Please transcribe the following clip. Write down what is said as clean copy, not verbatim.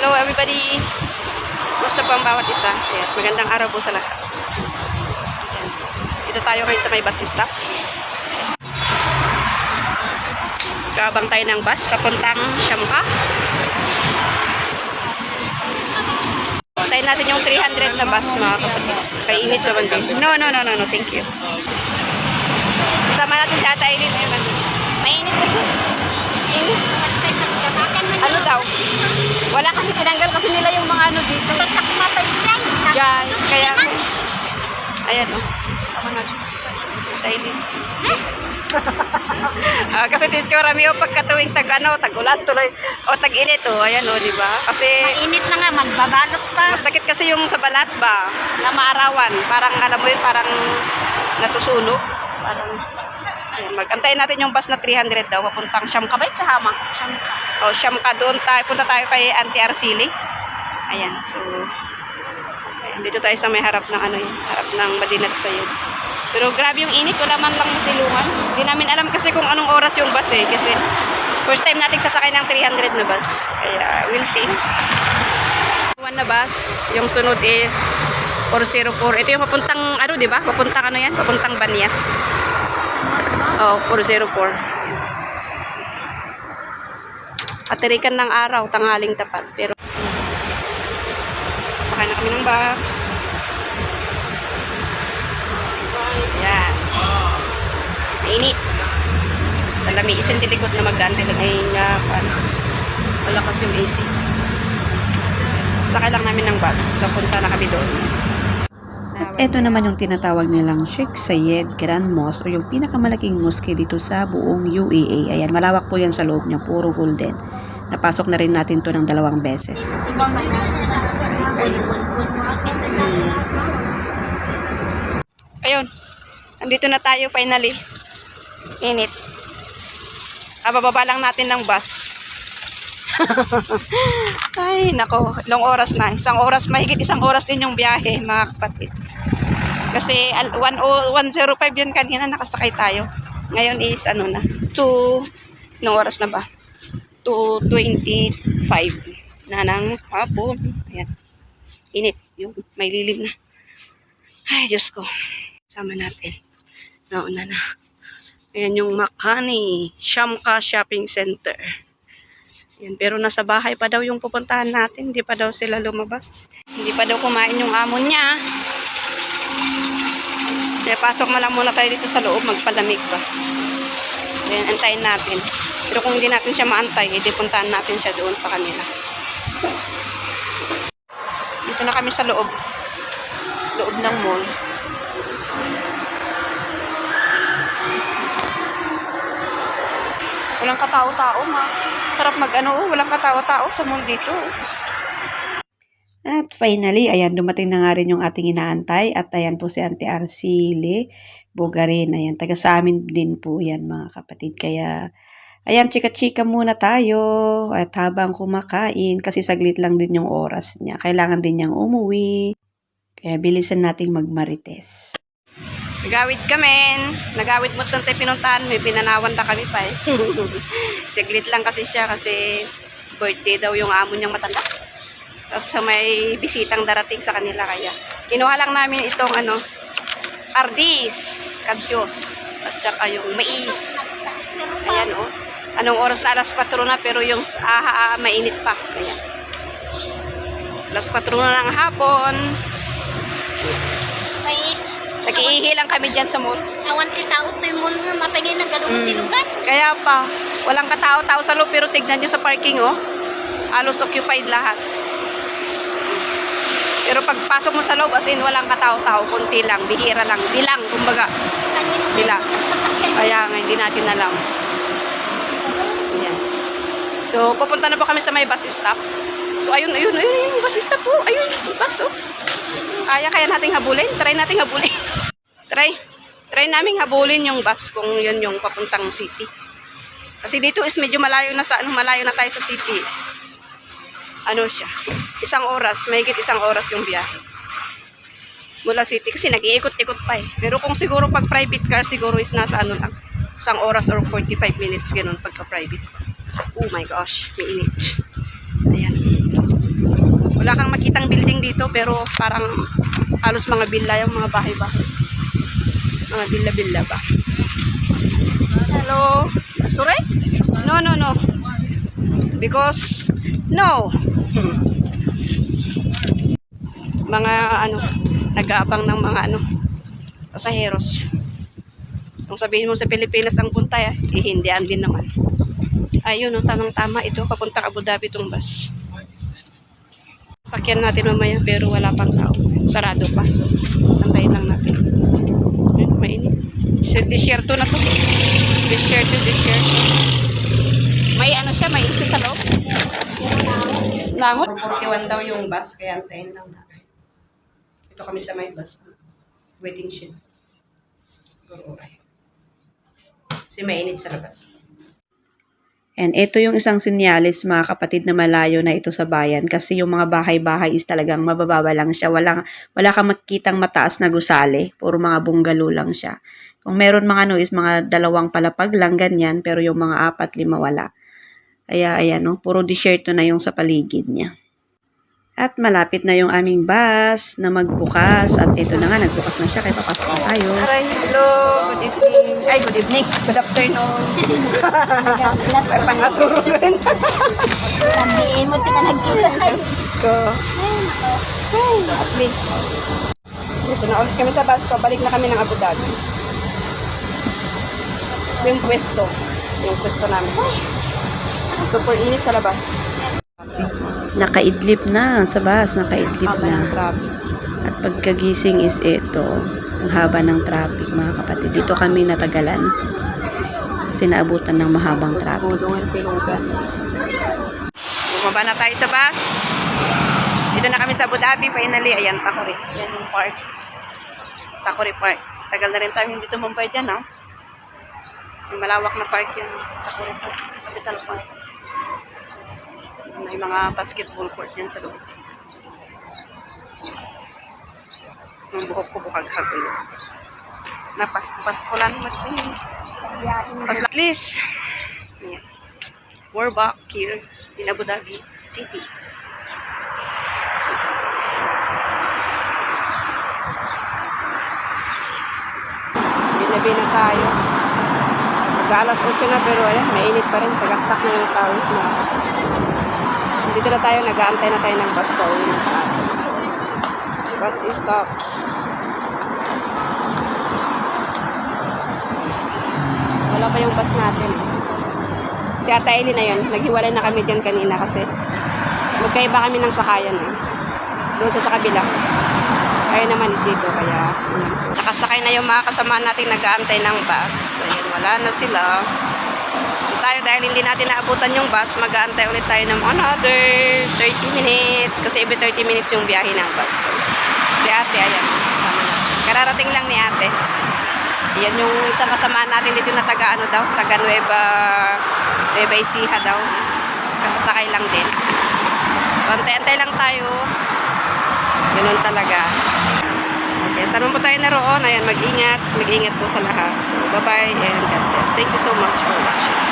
Hello everybody! Gusto po ang bawat isa. Ayan, magandang araw po sa lahat. Ayan. Dito tayo ngayon sa may bus stop. Kaabang tayo ng bus papuntang Siamka. Tayo natin yung 300 na bus, mga kapatid. Kay init naman din. No, thank you. Kasama natin si Ate Aileen. Ayun, mainit kasi. Init. Ano daw? Wala kasi tinanggal kasi nila yung mga ano dito. Matay dyan. Diyan. Kaya, ayan o. Ako na. Aileen. Kasi Tito Ramio pagkatuwing tag-ulan tuloy o tag-init o, ayan o, di ba? Kasi mainit na nga, magbabalot pa. masakit kasi yung sa balat ba, na maarawan. Parang alam mo yun, parang nasusunog. Parang, ayun, mag-antayin natin yung bus na 300 daw, papuntang Siamka ba? Tsahama? Siamka. O, Siamka doon tayo. Punta tayo kay Auntie Arceli. Ayan, so, ayan, dito tayo sa may harap ng ano yun, harap ng Madinat Sayed. Pero grabe yung init, wala man lang masilungan. Hindi namin alam kasi kung anong oras yung bus eh. Kasi first time natin sasakay ng 300 na bus. Kaya we'll see. One na bus, yung sunod is 404. Ito yung papuntang, ano diba? Papuntang ano yan? Papuntang Banyas. Oh, 404. Patirikan ng araw, tanghaling tapat. Pero sakay na kami ng bus. Yan. Mainit. Talami, isang tilikot na mag-ganti lang. Ay nga, wala kasi yung AC. Sakay lang namin ng bus. So, punta na kami doon. At ito naman yung tinatawag nilang Sheikh Zayed Grand Mosque o yung pinakamalaking mosque dito sa buong UAE. Ayan, malawak po yan sa loob niya. Puro golden. Napasok na rin natin to ng 2 beses. Ayun. Andito na tayo finally. Init. Kabababa lang natin ng bus. Ay, nako. Ilang oras na. Mahigit isang oras din yung biyahe, mga kapatid. Kasi 105 yun kanina nakasakay tayo. Ngayon is ano na. Ilang oras na ba? 2:25 na ng hapon. Ayan. Init. Yung may lilim na. Ay, Diyos ko. Sama natin. Nauna na. Ayan yung Makani Siamka Shopping Center. Ayan, pero nasa bahay pa daw yung pupuntahan natin. Hindi pa daw sila lumabas. Hindi pa daw kumain yung amo niya. Kaya pasok na lang muna tayo dito sa loob. Magpalamig ba. Ayan, antayin natin. Pero kung hindi natin siya maantay, edi puntahan natin siya doon sa kanila. Dito na kami sa loob. Loob ng mall. Walang katao-tao, ma. Sarap walang katao-tao sa mall dito. At finally, ayan, dumating na nga rin yung ating inaantay. At ayan po si Auntie Arceli Bogarin. Ayan, taga sa amin din po yan, mga kapatid. Kaya, ayan, chika-chika muna tayo. At habang kumakain, kasi saglit lang din yung oras niya. Kailangan din niyang umuwi. Kaya bilisan nating magmarites. Nagawid kami. Nagawid mo tayo pinuntahan. May pinanawan na kami pa eh. Saglit lang kasi siya kasi birthday daw yung amo niyang matanda. Tapos may bisitang darating sa kanila kaya. Kinuha lang namin itong ardis, kadyos, at saka yung mais. Ayan o. Anong oras na? Alas 4 na pero yung mainit pa. Ayan. Alas 4 na ng hapon. Nag-iihi lang kami dyan sa mall. Awan ti tao to yung mall nga, mapagay na gano'n tinugan. Kaya pa, walang katao-tao sa loob pero tignan nyo sa parking oh. Halos occupied lahat. Pero pagpasok mo sa loob, as in walang katao-tao, konti lang, bihira lang, bilang, kumbaga. Bilang. Kaya nga, hindi natin alam. Ayan. So, pupunta na po kami sa may bus stop. So, ayun, yung bus stop po. Ayun, yung bus oh. Kaya nating habulin. Try nating habulin. Try naming habulin yung bus kung yun yung papuntang city. Kasi dito is medyo malayo na malayo na tayo sa city. Ano siya? Isang oras, mahigit isang oras yung biyahe. Mula city kasi nag-iikot-ikot pa eh. Pero kung siguro pag private car, siguro is nasa lang. Isang oras or 45 minutes ganun pagka private. Oh my gosh, may init. Ayan. dito, pero parang halos mga villa yung mga bahay-bahay. Mga villa-villa ba? Hello? Sorry? No, no, no. Because, no. Mga ano, nag-aabang ng mga ano, pasaheros. Kung sabihin mo sa Pilipinas ang punta, hihindihan din naman. Ayun, no, tamang-tama ito, papuntang Abu Dhabi itong bus. Sakyan natin mamaya, pero wala pang tao. Sarado pa, so antayin lang natin. Ayun, mainit. Desierto na to. Desierto. May ano siya, may isa sa loob. Langot. 41 daw yung bus, kaya antayin lang natin. Ito kami sa may bus. Waiting shed. Oray. Kasi mainit sa labas. And ito yung isang sinyalis mga kapatid na malayo na ito sa bayan kasi yung mga bahay-bahay is talagang mabababa lang siya. Wala kang makikitang mataas na gusali. Puro mga bungalow lang siya. Kung meron mga ano is mga 2 palapag lang ganyan pero yung mga 4, 5 wala. Kaya ayan no, puro desierto na yung sa paligid niya. At malapit na yung aming bus na magbukas. At ito na nga, nagbukas na siya. Kaya papasok na tayo. Aray, hello. Good evening. Ay, good evening. Good afternoon. Ay, pangaturo rin. Lambiin mo, di ka nagkita. Diyos ko. At least. Ito na ulit kami sa bus. So, balik na kami ng Abu Dhabi. So, yung pwesto. Yung pwesto namin. Super init sa labas. Nakaidlip na sa bus. Nakaidlip Haba ng na. traffic. At pagkagising is ito. Ang haba ng traffic mga kapatid. Dito kami natagalan. Kasi naabutan ng mahabang traffic. Tulungan, pilunggan. Bumaba na tayo sa bus. Dito na kami sa Abu Dhabi. Finally, ayan, Takuri. Yan yung park. Takuri Park. Tagal na rin tayo hindi tumambay dyan, no? Yung malawak na park yan. Takuri Park. Capital Park. May mga basketball court yan sa loob. Yung buhok ko bukaghag ulit. Napaskulan mo ito. At least, ayan. We're back here in Abu Dhabi City. Binabi na tayo. Mag-alas 8 na pero ayan, mainit pa rin. Tagaktak na yung towels mga kapatid. Dito na tayo, nag-aantay na tayo ng bus pa uwi na sa atin. Bus is stop. Wala pa yung bus natin. Si Ate Ellie na yun, naghiwalay na kami dyan kanina kasi magkaiba kami ng sakayan doon sa kabila. Kaya naman is dito, kaya nakasakay na yung mga kasama natin nag-aantay ng bus. Ayan, wala na sila. So tayo, dahil hindi natin naabutan yung bus, mag-aantay ulit tayo ng another 30 minutes. Kasi every 30 minutes yung biyahe ng bus. So, si Ate, ayan. Kararating lang ni Ate. Yan yung isang kasama natin dito na taga ano daw, taga Nueva Ecija daw. Kasasakay lang din. So, antay-antay lang tayo. Ganun talaga. Okay, saan mo po tayo naroon? Ayan, mag-ingat po sa lahat. So, bye-bye and God bless. Thank you so much for watching.